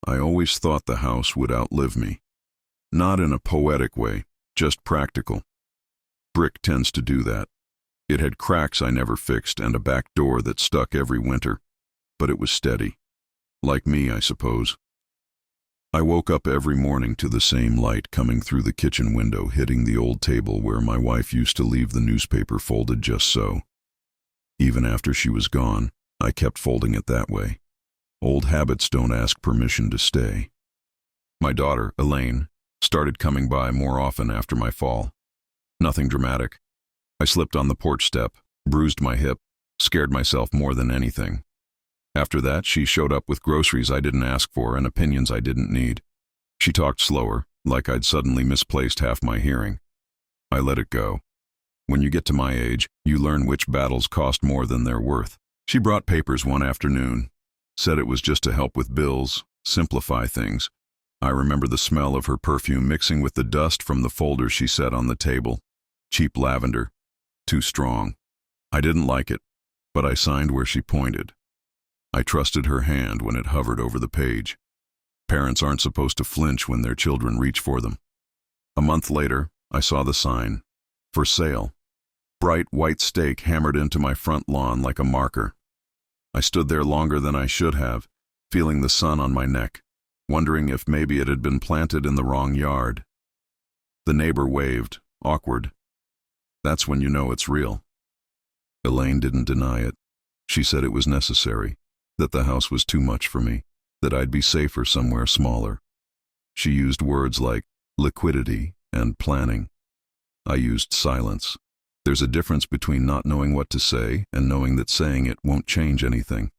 I always thought the house would outlive me. Not in a poetic way, just practical. Brick tends to do that. It had cracks I never fixed and a back door that stuck every winter, but it was steady. Like me, I suppose. I woke up every morning to the same light coming through the kitchen window, hitting the old table where my wife used to leave the newspaper folded just so. Even after she was gone, I kept folding it that way. Old habits don't ask permission to stay. My daughter, Elaine, started coming by more often after my fall. Nothing dramatic. I slipped on the porch step, bruised my hip, scared myself more than anything. After that, she showed up with groceries I didn't ask for and opinions I didn't need. She talked slower, like I'd suddenly misplaced half my hearing. I let it go. When you get to my age, you learn which battles cost more than they're worth. She brought papers one afternoon, said it was just to help with bills, simplify things. I remember the smell of her perfume mixing with the dust from the folder she set on the table. Cheap lavender. Too strong. I didn't like it, but I signed where she pointed. I trusted her hand when it hovered over the page. Parents aren't supposed to flinch when their children reach for them. A month later, I saw the sign. For sale. Bright white stake hammered into my front lawn like a marker. I stood there longer than I should have, feeling the sun on my neck, wondering if maybe it had been planted in the wrong yard. The neighbor waved, awkward. That's when you know it's real. Elaine didn't deny it. She said it was necessary, that the house was too much for me, that I'd be safer somewhere smaller. She used words like liquidity and planning. I used silence. There's a difference between not knowing what to say and knowing that saying it won't change anything.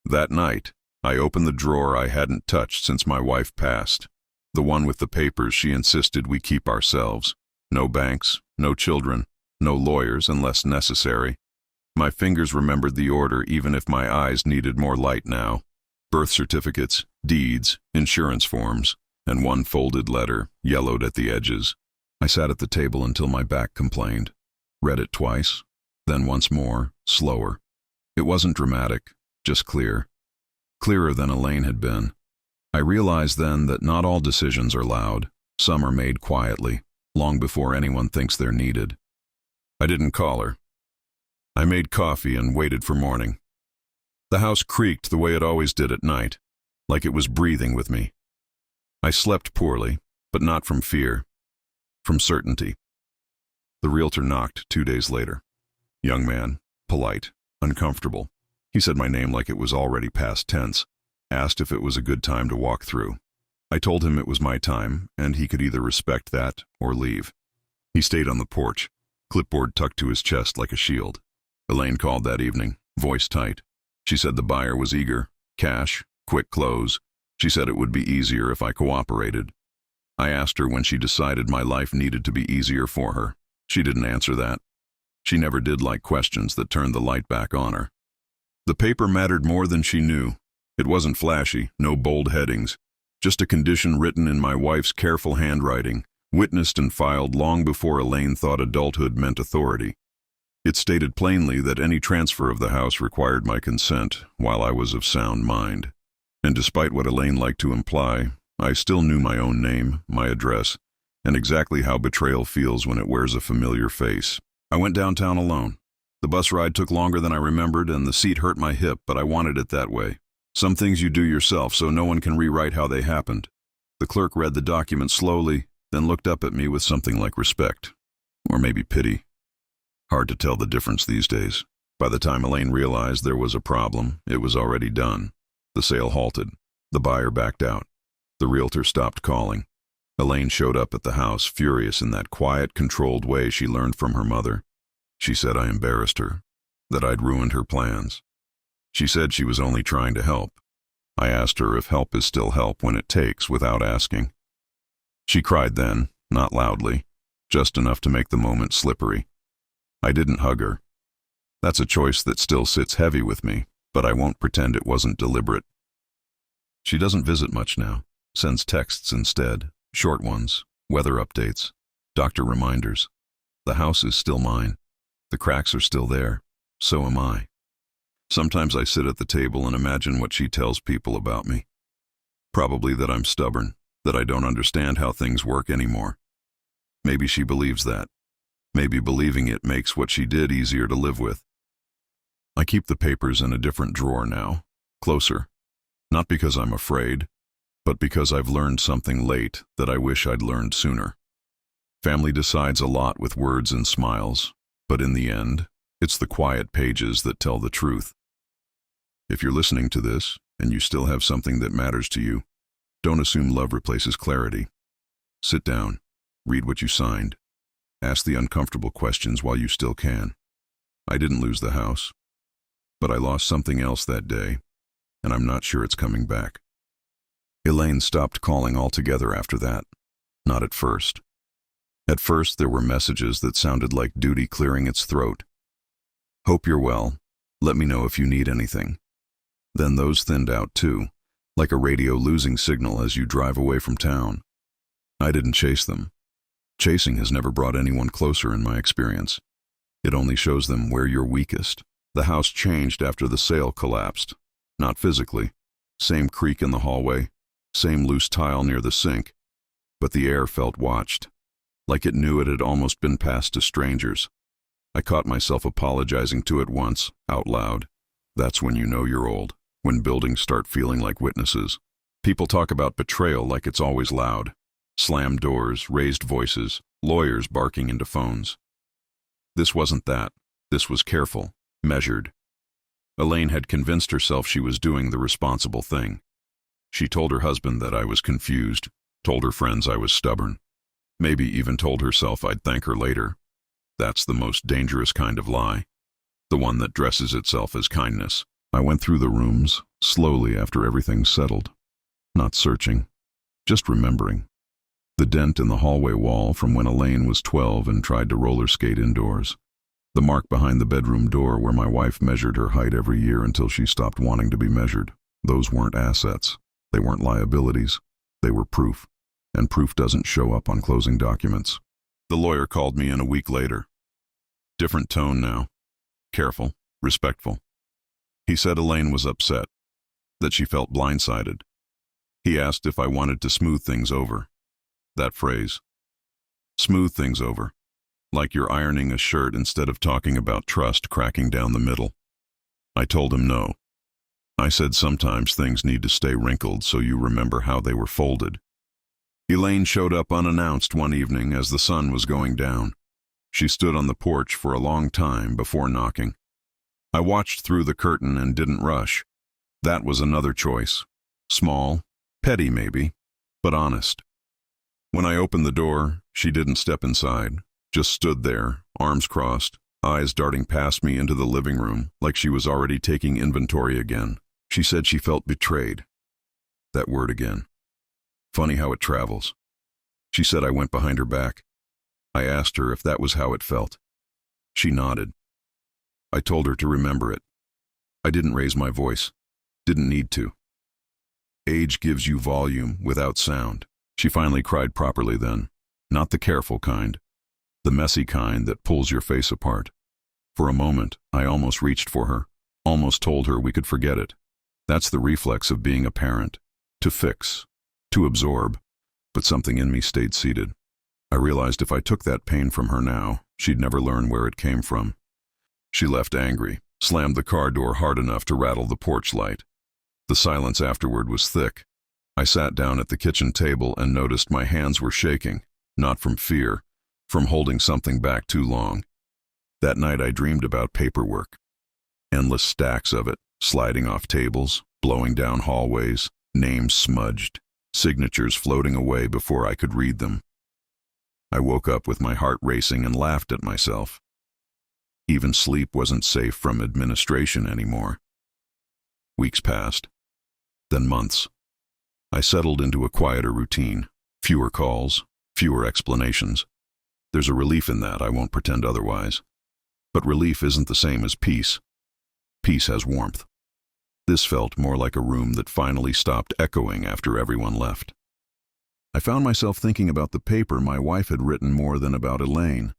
That night, I opened the drawer I hadn't touched since my wife passed, the one with the papers she insisted we keep ourselves. No banks, no children, no lawyers unless necessary. My fingers remembered the order even if my eyes needed more light now. Birth certificates, deeds, insurance forms, and one folded letter, yellowed at the edges. I sat at the table until my back complained. Read it twice, then once more, slower. It wasn't dramatic, just clear. Clearer than Elaine had been. I realized then that not all decisions are loud. Some are made quietly, long before anyone thinks they're needed. I didn't call her. I made coffee and waited for morning. The house creaked the way it always did at night, like it was breathing with me. I slept poorly, but not from fear, from certainty. The realtor knocked 2 days later. Young man, polite, uncomfortable. He said my name like it was already past tense, asked if it was a good time to walk through. I told him it was my time, and he could either respect that or leave. He stayed on the porch, clipboard tucked to his chest like a shield. Elaine called that evening, voice tight. She said the buyer was eager, cash, quick close. She said it would be easier if I cooperated. I asked her when she decided my life needed to be easier for her. She didn't answer that. She never did like questions that turned the light back on her. The paper mattered more than she knew. It wasn't flashy, no bold headings, just a condition written in my wife's careful handwriting, witnessed and filed long before Elaine thought adulthood meant authority. It stated plainly that any transfer of the house required my consent while I was of sound mind. And despite what Elaine liked to imply, I still knew my own name, my address, and exactly how betrayal feels when it wears a familiar face. I went downtown alone. The bus ride took longer than I remembered, and the seat hurt my hip, but I wanted it that way. Some things you do yourself so no one can rewrite how they happened. The clerk read the document slowly, then looked up at me with something like respect. Or maybe pity. Hard to tell the difference these days. By the time Elaine realized there was a problem, it was already done. The sale halted. The buyer backed out. The realtor stopped calling. Elaine showed up at the house, furious in that quiet, controlled way she learned from her mother. She said I embarrassed her, that I'd ruined her plans. She said she was only trying to help. I asked her if help is still help when it takes, without asking. She cried then, not loudly, just enough to make the moment slippery. I didn't hug her. That's a choice that still sits heavy with me, but I won't pretend it wasn't deliberate. She doesn't visit much now, sends texts instead, short ones, weather updates, doctor reminders. The house is still mine. The cracks are still there. So am I. Sometimes I sit at the table and imagine what she tells people about me. Probably that I'm stubborn, that I don't understand how things work anymore. Maybe she believes that. Maybe believing it makes what she did easier to live with. I keep the papers in a different drawer now, closer. Not because I'm afraid, but because I've learned something late that I wish I'd learned sooner. Family decides a lot with words and smiles, but in the end, it's the quiet pages that tell the truth. If you're listening to this, and you still have something that matters to you, don't assume love replaces clarity. Sit down, read what you signed. Ask the uncomfortable questions while you still can. I didn't lose the house, but I lost something else that day, and I'm not sure it's coming back. Elaine stopped calling altogether after that. Not at first. At first, there were messages that sounded like duty clearing its throat. Hope you're well. Let me know if you need anything. Then those thinned out too, like a radio losing signal as you drive away from town. I didn't chase them. Chasing has never brought anyone closer in my experience. It only shows them where you're weakest. The house changed after the sale collapsed. Not physically. Same creak in the hallway, same loose tile near the sink, but the air felt watched, like it knew it had almost been passed to strangers. I caught myself apologizing to it once, out loud. That's when you know you're old, when buildings start feeling like witnesses. People talk about betrayal like it's always loud. Slammed doors, raised voices, lawyers barking into phones. This wasn't that. This was careful, measured. Elaine had convinced herself she was doing the responsible thing. She told her husband that I was confused, told her friends I was stubborn, maybe even told herself I'd thank her later. That's the most dangerous kind of lie, the one that dresses itself as kindness. I went through the rooms, slowly after everything settled. Not searching, just remembering. The dent in the hallway wall from when Elaine was 12 and tried to roller skate indoors. The mark behind the bedroom door where my wife measured her height every year until she stopped wanting to be measured. Those weren't assets. They weren't liabilities. They were proof. And proof doesn't show up on closing documents. The lawyer called me in a week later. Different tone now. Careful, respectful. He said Elaine was upset, that she felt blindsided. He asked if I wanted to smooth things over. That phrase. Smooth things over. Like you're ironing a shirt instead of talking about trust cracking down the middle. I told him no. I said sometimes things need to stay wrinkled so you remember how they were folded. Elaine showed up unannounced one evening as the sun was going down. She stood on the porch for a long time before knocking. I watched through the curtain and didn't rush. That was another choice. Small, petty maybe, but honest. When I opened the door, she didn't step inside, just stood there, arms crossed, eyes darting past me into the living room like she was already taking inventory again. She said she felt betrayed. That word again. Funny how it travels. She said I went behind her back. I asked her if that was how it felt. She nodded. I told her to remember it. I didn't raise my voice. Didn't need to. Age gives you volume without sound. She finally cried properly then. Not the careful kind. The messy kind that pulls your face apart. For a moment, I almost reached for her. Almost told her we could forget it. That's the reflex of being a parent. To fix. To absorb. But something in me stayed seated. I realized if I took that pain from her now, she'd never learn where it came from. She left angry, slammed the car door hard enough to rattle the porch light. The silence afterward was thick. I sat down at the kitchen table and noticed my hands were shaking, not from fear, from holding something back too long. That night I dreamed about paperwork. Endless stacks of it, sliding off tables, blowing down hallways, names smudged, signatures floating away before I could read them. I woke up with my heart racing and laughed at myself. Even sleep wasn't safe from administration anymore. Weeks passed, then months. I settled into a quieter routine, fewer calls, fewer explanations. There's a relief in that, I won't pretend otherwise. But relief isn't the same as peace. Peace has warmth. This felt more like a room that finally stopped echoing after everyone left. I found myself thinking about the paper my wife had written more than about Elaine,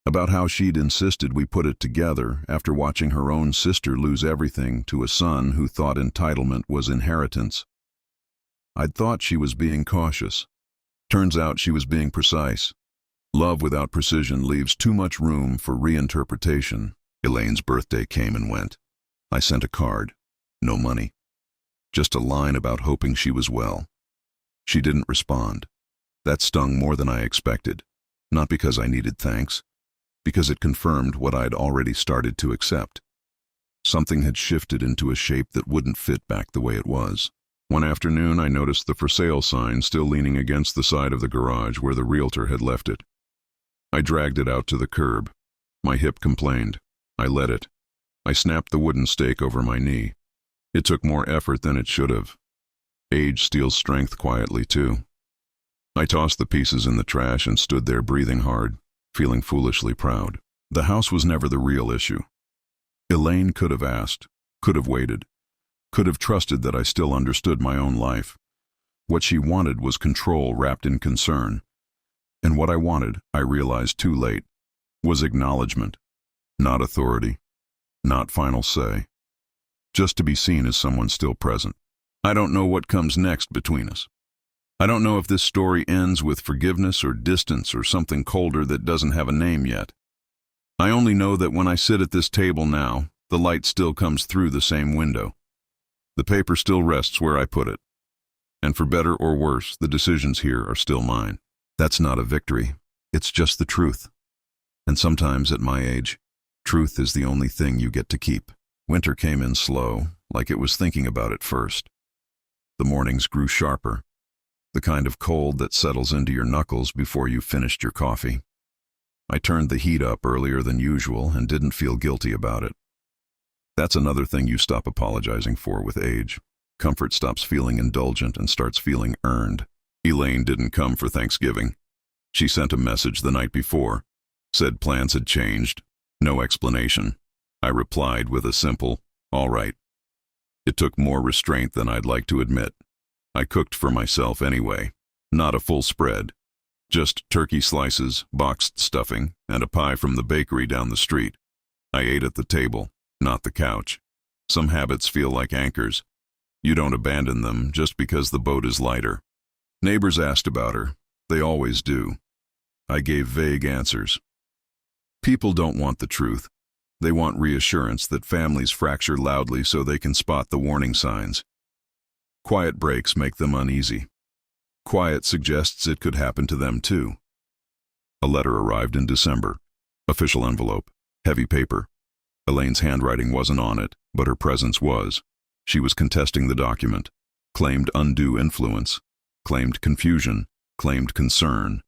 about how she'd insisted we put it together after watching her own sister lose everything to a son who thought entitlement was inheritance. I'd thought she was being cautious. Turns out she was being precise. Love without precision leaves too much room for reinterpretation. Elaine's birthday came and went. I sent a card. No money. Just a line about hoping she was well. She didn't respond. That stung more than I expected. Not because I needed thanks, because it confirmed what I'd already started to accept. Something had shifted into a shape that wouldn't fit back the way it was. One afternoon, I noticed the for sale sign still leaning against the side of the garage where the realtor had left it. I dragged it out to the curb. My hip complained. I let it. I snapped the wooden stake over my knee. It took more effort than it should have. Age steals strength quietly, too. I tossed the pieces in the trash and stood there breathing hard, feeling foolishly proud. The house was never the real issue. Elaine could have asked, could have waited, could have trusted that I still understood my own life. What she wanted was control wrapped in concern. And what I wanted, I realized too late, was acknowledgement, not authority, not final say. Just to be seen as someone still present. I don't know what comes next between us. I don't know if this story ends with forgiveness or distance or something colder that doesn't have a name yet. I only know that when I sit at this table now, the light still comes through the same window. The paper still rests where I put it. And for better or worse, the decisions here are still mine. That's not a victory. It's just the truth. And sometimes at my age, truth is the only thing you get to keep. Winter came in slow, like it was thinking about it first. The mornings grew sharper, the kind of cold that settles into your knuckles before you've finished your coffee. I turned the heat up earlier than usual and didn't feel guilty about it. That's another thing you stop apologizing for with age. Comfort stops feeling indulgent and starts feeling earned. Elaine didn't come for Thanksgiving. She sent a message the night before, said plans had changed, no explanation. I replied with a simple, all right. It took more restraint than I'd like to admit. I cooked for myself anyway, not a full spread. Just turkey slices, boxed stuffing, and a pie from the bakery down the street. I ate at the table, not the couch. Some habits feel like anchors. You don't abandon them just because the boat is lighter. Neighbors asked about her. They always do. I gave vague answers. People don't want the truth. They want reassurance that families fracture loudly so they can spot the warning signs. Quiet breaks make them uneasy. Quiet suggests it could happen to them too. A letter arrived in December. Official envelope. Heavy paper. Elaine's handwriting wasn't on it, but her presence was. She was contesting the document. Claimed undue influence. Claimed confusion. Claimed concern.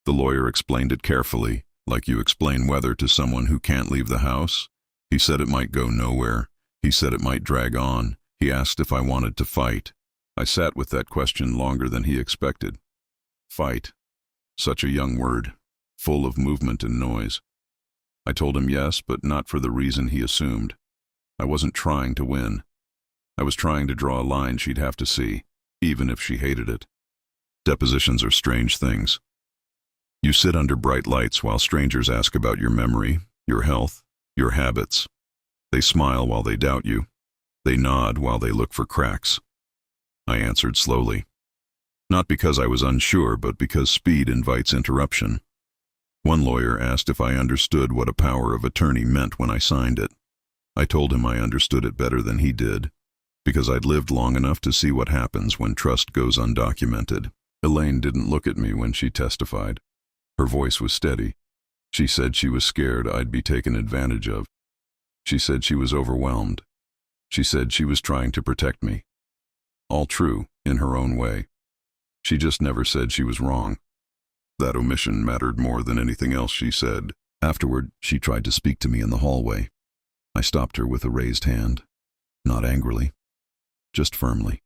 The lawyer explained it carefully, like you explain weather to someone who can't leave the house. He said it might go nowhere. He said it might drag on. He asked if I wanted to fight. I sat with that question longer than he expected. Fight. Such a young word, full of movement and noise. I told him yes, but not for the reason he assumed. I wasn't trying to win. I was trying to draw a line she'd have to see, even if she hated it. Depositions are strange things. You sit under bright lights while strangers ask about your memory, your health, your habits. They smile while they doubt you. They nod while they look for cracks. I answered slowly. Not because I was unsure, but because speed invites interruption. One lawyer asked if I understood what a power of attorney meant when I signed it. I told him I understood it better than he did, because I'd lived long enough to see what happens when trust goes undocumented. Elaine didn't look at me when she testified. Her voice was steady. She said she was scared I'd be taken advantage of. She said she was overwhelmed. She said she was trying to protect me. All true, in her own way. She just never said she was wrong. That omission mattered more than anything else she said. Afterward, she tried to speak to me in the hallway. I stopped her with a raised hand. Not angrily, just firmly.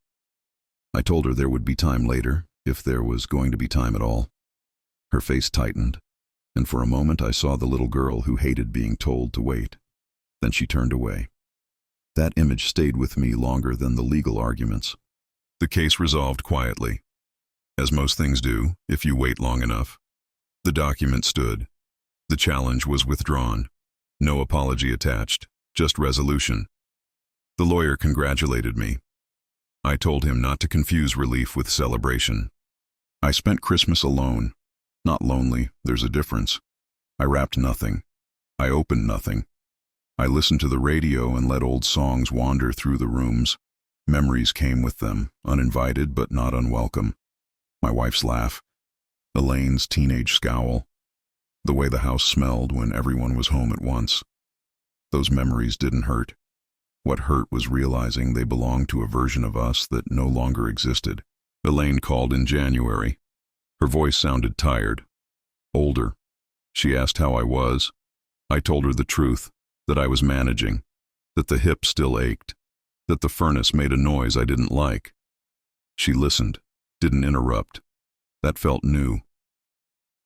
I told her there would be time later, if there was going to be time at all. Her face tightened, and for a moment I saw the little girl who hated being told to wait. Then she turned away. That image stayed with me longer than the legal arguments. The case resolved quietly, as most things do, if you wait long enough. The document stood. The challenge was withdrawn. No apology attached, just resolution. The lawyer congratulated me. I told him not to confuse relief with celebration. I spent Christmas alone. Not lonely, there's a difference. I wrapped nothing. I opened nothing. I listened to the radio and let old songs wander through the rooms. Memories came with them, uninvited but not unwelcome. My wife's laugh, Elaine's teenage scowl, the way the house smelled when everyone was home at once. Those memories didn't hurt. What hurt was realizing they belonged to a version of us that no longer existed. Elaine called in January. Her voice sounded tired, older. She asked how I was. I told her the truth, that I was managing, that the hip still ached, that the furnace made a noise I didn't like. She listened, didn't interrupt. That felt new.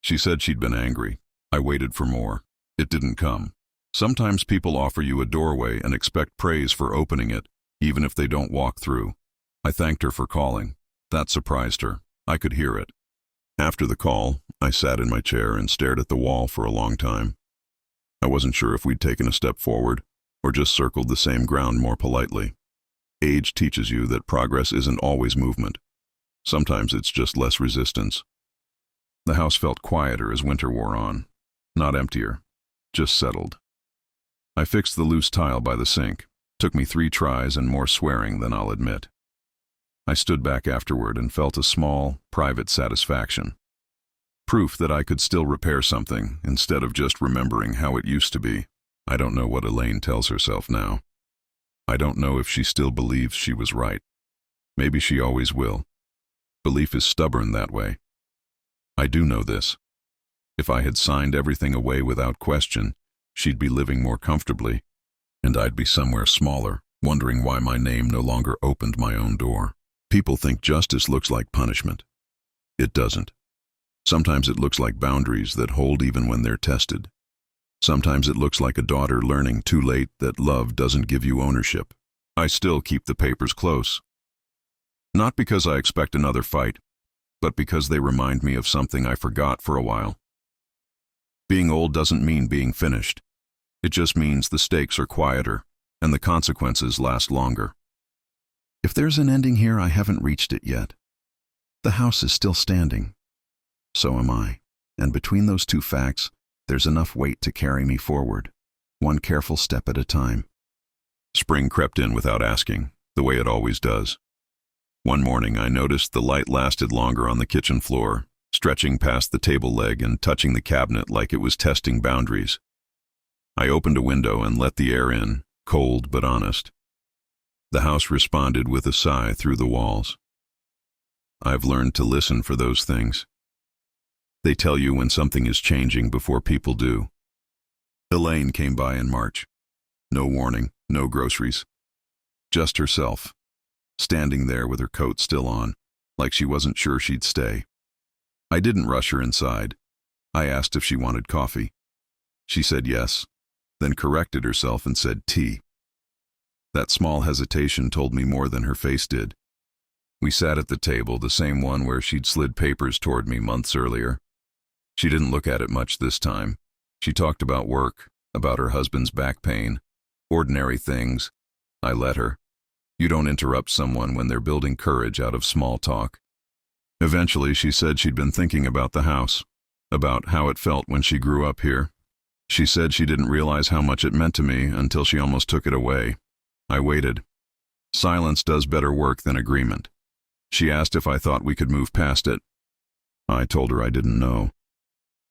She said she'd been angry. I waited for more. It didn't come. Sometimes people offer you a doorway and expect praise for opening it, even if they don't walk through. I thanked her for calling. That surprised her. I could hear it. After the call, I sat in my chair and stared at the wall for a long time. I wasn't sure if we'd taken a step forward, or just circled the same ground more politely. Age teaches you that progress isn't always movement. Sometimes it's just less resistance. The house felt quieter as winter wore on. Not emptier, just settled. I fixed the loose tile by the sink. Took me 3 tries and more swearing than I'll admit. I stood back afterward and felt a small, private satisfaction. Proof that I could still repair something instead of just remembering how it used to be. I don't know what Elaine tells herself now. I don't know if she still believes she was right. Maybe she always will. Belief is stubborn that way. I do know this. If I had signed everything away without question, she'd be living more comfortably, and I'd be somewhere smaller, wondering why my name no longer opened my own door. People think justice looks like punishment. It doesn't. Sometimes it looks like boundaries that hold even when they're tested. Sometimes it looks like a daughter learning too late that love doesn't give you ownership. I still keep the papers close. Not because I expect another fight, but because they remind me of something I forgot for a while. Being old doesn't mean being finished. It just means the stakes are quieter, and the consequences last longer. If there's an ending here, I haven't reached it yet. The house is still standing. So am I. And between those two facts, there's enough weight to carry me forward, one careful step at a time. Spring crept in without asking, the way it always does. One morning I noticed the light lasted longer on the kitchen floor, stretching past the table leg and touching the cabinet like it was testing boundaries. I opened a window and let the air in, cold but honest. The house responded with a sigh through the walls. I've learned to listen for those things. They tell you when something is changing before people do. Elaine came by in March. No warning, no groceries. Just herself, standing there with her coat still on, like she wasn't sure she'd stay. I didn't rush her inside. I asked if she wanted coffee. She said yes, then corrected herself and said tea. That small hesitation told me more than her face did. We sat at the table, the same one where she'd slid papers toward me months earlier. She didn't look at it much this time. She talked about work, about her husband's back pain, ordinary things. I let her. You don't interrupt someone when they're building courage out of small talk. Eventually, she said she'd been thinking about the house, about how it felt when she grew up here. She said she didn't realize how much it meant to me until she almost took it away. I waited. Silence does better work than agreement. She asked if I thought we could move past it. I told her I didn't know.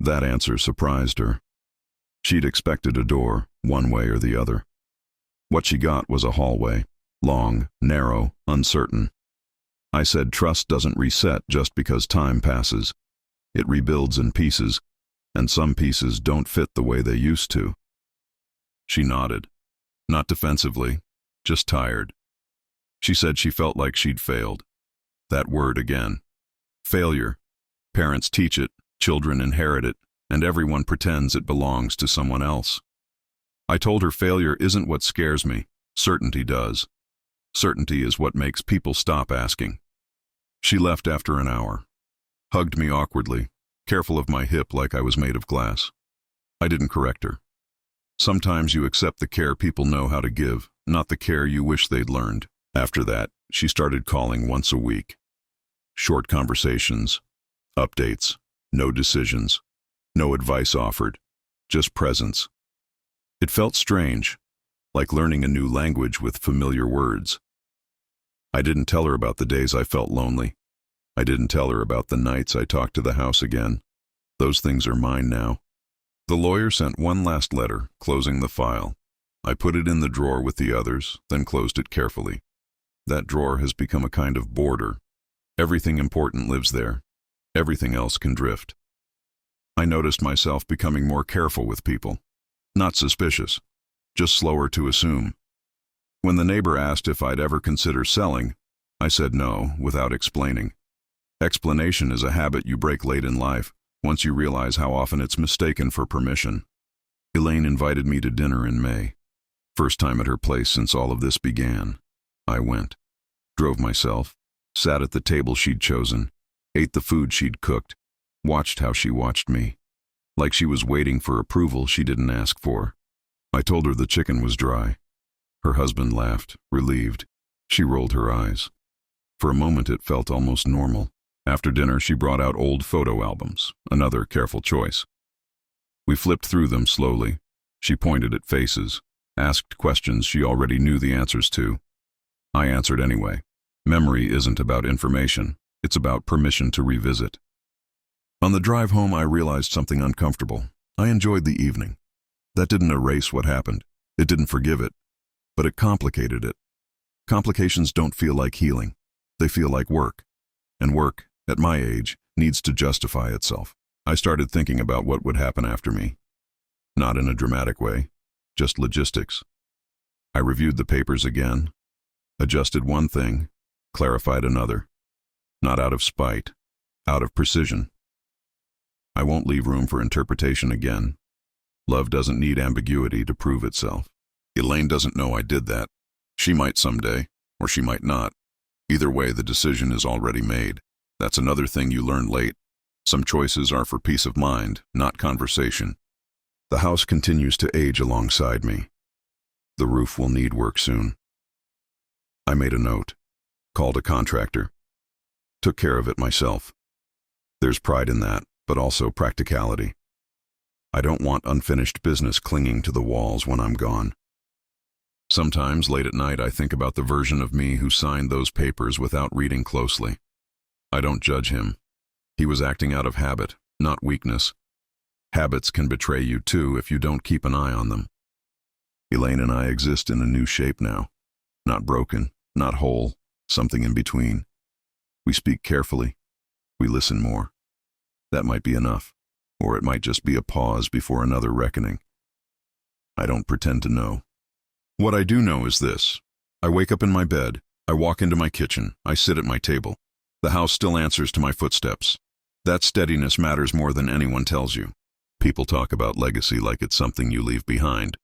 That answer surprised her. She'd expected a door, one way or the other. What she got was a hallway, long, narrow, uncertain. I said trust doesn't reset just because time passes. It rebuilds in pieces, and some pieces don't fit the way they used to. She nodded, not defensively, just tired. She said she felt like she'd failed. That word again. Failure. Parents teach it, children inherit it, and everyone pretends it belongs to someone else. I told her failure isn't what scares me, certainty does. Certainty is what makes people stop asking. She left after an hour, hugged me awkwardly, careful of my hip like I was made of glass. I didn't correct her. Sometimes you accept the care people know how to give, not the care you wish they'd learned. After that, She started calling once a week. Short conversations, updates, no decisions, no advice offered, just presence. It felt strange, like learning a new language with familiar words. I didn't tell her about the days I felt lonely. I didn't tell her about the nights I talked to the house again. Those things are mine now. The lawyer sent one last letter, closing the file. I put it in the drawer with the others, then closed it carefully. That drawer has become a kind of border. Everything important lives there. Everything else can drift. I noticed myself becoming more careful with people. Not suspicious, just slower to assume. When the neighbor asked if I'd ever consider selling, I said no, without explaining. Explanation is a habit you break late in life, once you realize how often it's mistaken for permission. Elaine invited me to dinner in May. First time at her place since all of this began. I went. Drove myself. Sat at the table she'd chosen. Ate the food she'd cooked. Watched how she watched me. Like she was waiting for approval she didn't ask for. I told her the chicken was dry. Her husband laughed, relieved. She rolled her eyes. For a moment it felt almost normal. After dinner she brought out old photo albums, another careful choice. We flipped through them slowly. She pointed at faces, asked questions she already knew the answers to. I answered anyway. Memory isn't about information, it's about permission to revisit. On the drive home I realized something uncomfortable. I enjoyed the evening. That didn't erase what happened. It didn't forgive it. But it complicated it. Complications don't feel like healing. They feel like work. And work, at my age, needs to justify itself. I started thinking about what would happen after me. Not in a dramatic way, just logistics. I reviewed the papers again, adjusted one thing, clarified another. Not out of spite, out of precision. I won't leave room for interpretation again. Love doesn't need ambiguity to prove itself. Elaine doesn't know I did that. She might someday, or she might not. Either way, the decision is already made. That's another thing you learn late. Some choices are for peace of mind, not conversation. The house continues to age alongside me. The roof will need work soon. I made a note, called a contractor, took care of it myself. There's pride in that, but also practicality. I don't want unfinished business clinging to the walls when I'm gone. Sometimes, late at night, I think about the version of me who signed those papers without reading closely. I don't judge him. He was acting out of habit, not weakness. Habits can betray you too if you don't keep an eye on them. Elaine and I exist in a new shape now. Not broken, not whole, something in between. We speak carefully. We listen more. That might be enough, or it might just be a pause before another reckoning. I don't pretend to know. What I do know is this. I wake up in my bed, I walk into my kitchen, I sit at my table. The house still answers to my footsteps. That steadiness matters more than anyone tells you. People talk about legacy like it's something you leave behind.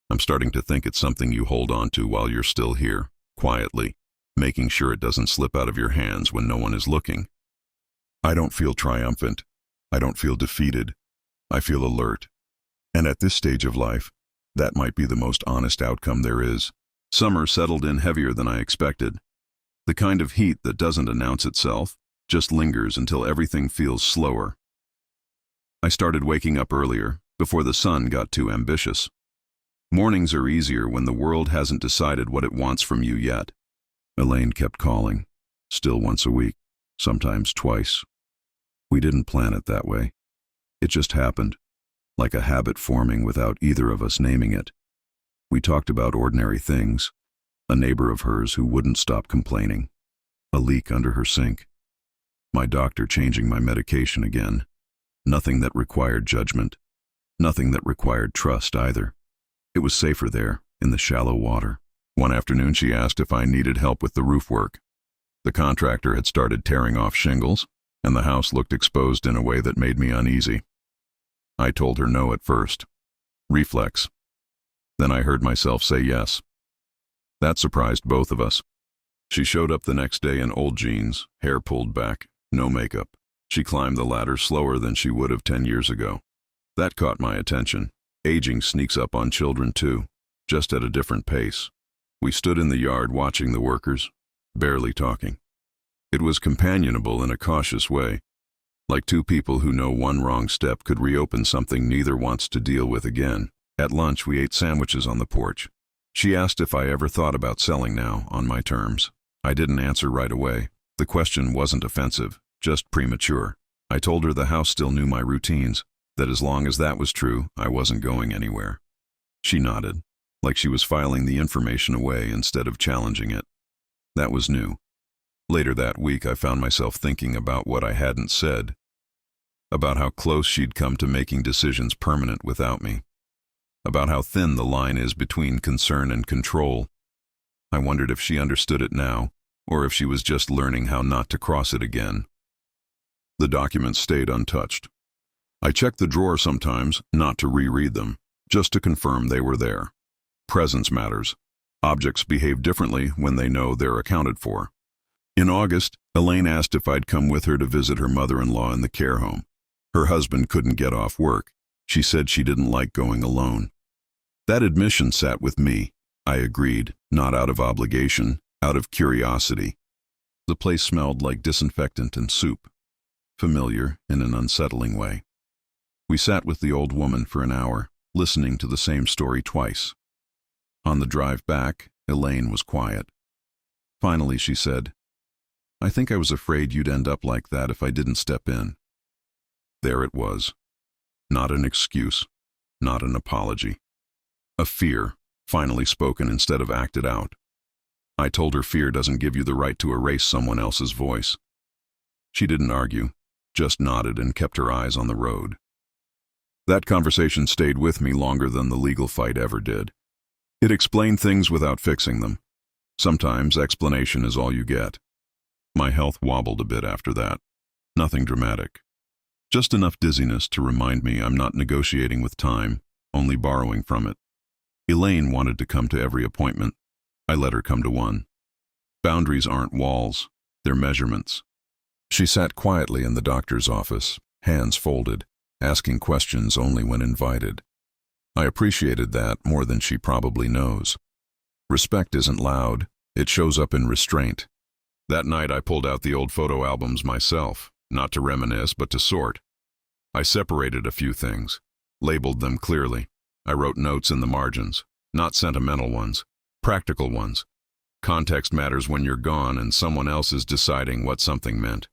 I'm starting to think it's something you hold on to while you're still here, quietly, making sure it doesn't slip out of your hands when no one is looking. I don't feel triumphant. I don't feel defeated. I feel alert. And at this stage of life, that might be the most honest outcome there is. Summer settled in heavier than I expected. The kind of heat that doesn't announce itself, just lingers until everything feels slower. I started waking up earlier, before the sun got too ambitious. Mornings are easier when the world hasn't decided what it wants from you yet. Elaine kept calling, still once a week, sometimes twice. We didn't plan it that way. It just happened, like a habit forming without either of us naming it. We talked about ordinary things, a neighbor of hers who wouldn't stop complaining, a leak under her sink, my doctor changing my medication again, nothing that required judgment, nothing that required trust either. It was safer there, in the shallow water. One afternoon she asked if I needed help with the roof work. The contractor had started tearing off shingles, and the house looked exposed in a way that made me uneasy. I told her no at first. Reflex. Then I heard myself say yes. That surprised both of us. She showed up the next day in old jeans, hair pulled back, no makeup. She climbed the ladder slower than she would have 10 years ago. That caught my attention. Aging sneaks up on children too, just at a different pace. We stood in the yard watching the workers. barely talking. It was companionable in a cautious way, like two people who know one wrong step could reopen something neither wants to deal with again. At lunch, we ate sandwiches on the porch. She asked if I ever thought about selling now, on my terms. I didn't answer right away. The question wasn't offensive, just premature. I told her the house still knew my routines, that as long as that was true, I wasn't going anywhere. She nodded, like she was filing the information away instead of challenging it. That was new. Later that week, I found myself thinking about what I hadn't said, about how close she'd come to making decisions permanent without me, about how thin the line is between concern and control. I wondered if she understood it now, or if she was just learning how not to cross it again. The documents stayed untouched. I checked the drawer sometimes, not to reread them, just to confirm they were there. Presence matters. Objects behave differently when they know they're accounted for. In August, Elaine asked if I'd come with her to visit her mother-in-law in the care home. Her husband couldn't get off work. She said she didn't like going alone. That admission sat with me. I agreed, not out of obligation, out of curiosity. The place smelled like disinfectant and soup, familiar in an unsettling way. We sat with the old woman for an hour, listening to the same story twice. On the drive back, Elaine was quiet. Finally, she said, "I think I was afraid you'd end up like that if I didn't step in." There it was. Not an excuse, not an apology. A fear, finally spoken instead of acted out. I told her fear doesn't give you the right to erase someone else's voice. She didn't argue, just nodded and kept her eyes on the road. That conversation stayed with me longer than the legal fight ever did. It explained things without fixing them. Sometimes explanation is all you get. My health wobbled a bit after that. Nothing dramatic. Just enough dizziness to remind me I'm not negotiating with time, only borrowing from it. Elaine wanted to come to every appointment. I let her come to one. Boundaries aren't walls, they're measurements. She sat quietly in the doctor's office, hands folded, asking questions only when invited. I appreciated that more than she probably knows. Respect isn't loud, it shows up in restraint. That night I pulled out the old photo albums myself, not to reminisce but to sort. I separated a few things, labeled them clearly. I wrote notes in the margins, not sentimental ones, practical ones. Context matters when you're gone and someone else is deciding what something meant.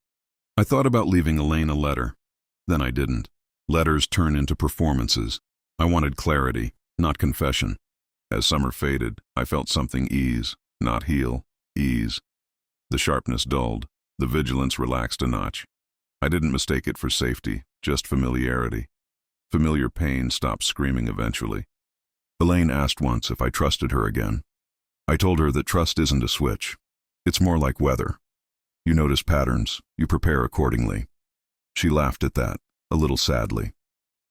I thought about leaving Elaine a letter. Then I didn't. Letters turn into performances. I wanted clarity, not confession. As summer faded, I felt something ease, not heal, ease. The sharpness dulled, the vigilance relaxed a notch. I didn't mistake it for safety, just familiarity. Familiar pain stopped screaming eventually. Elaine asked once if I trusted her again. I told her that trust isn't a switch. It's more like weather. You notice patterns, you prepare accordingly. She laughed at that, a little sadly.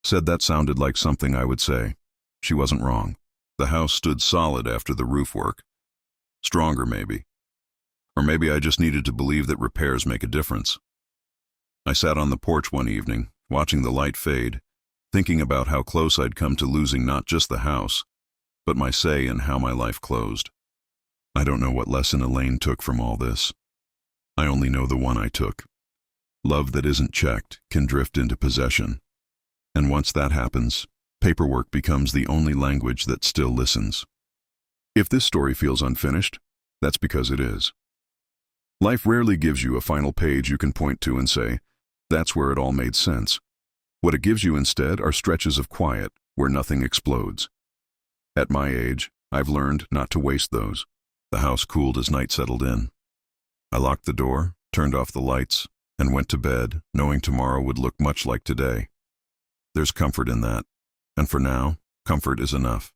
Said that sounded like something I would say. She wasn't wrong. The house stood solid after the roof work. Stronger, maybe. Or maybe I just needed to believe that repairs make a difference. I sat on the porch one evening, watching the light fade, thinking about how close I'd come to losing not just the house, but my say in how my life closed. I don't know what lesson Elaine took from all this. I only know the one I took. Love that isn't checked can drift into possession. And once that happens, paperwork becomes the only language that still listens. If this story feels unfinished, that's because it is. Life rarely gives you a final page you can point to and say, that's where it all made sense. What it gives you instead are stretches of quiet where nothing explodes. At my age, I've learned not to waste those. The house cooled as night settled in. I locked the door, turned off the lights, and went to bed, knowing tomorrow would look much like today. There's comfort in that, and for now, comfort is enough.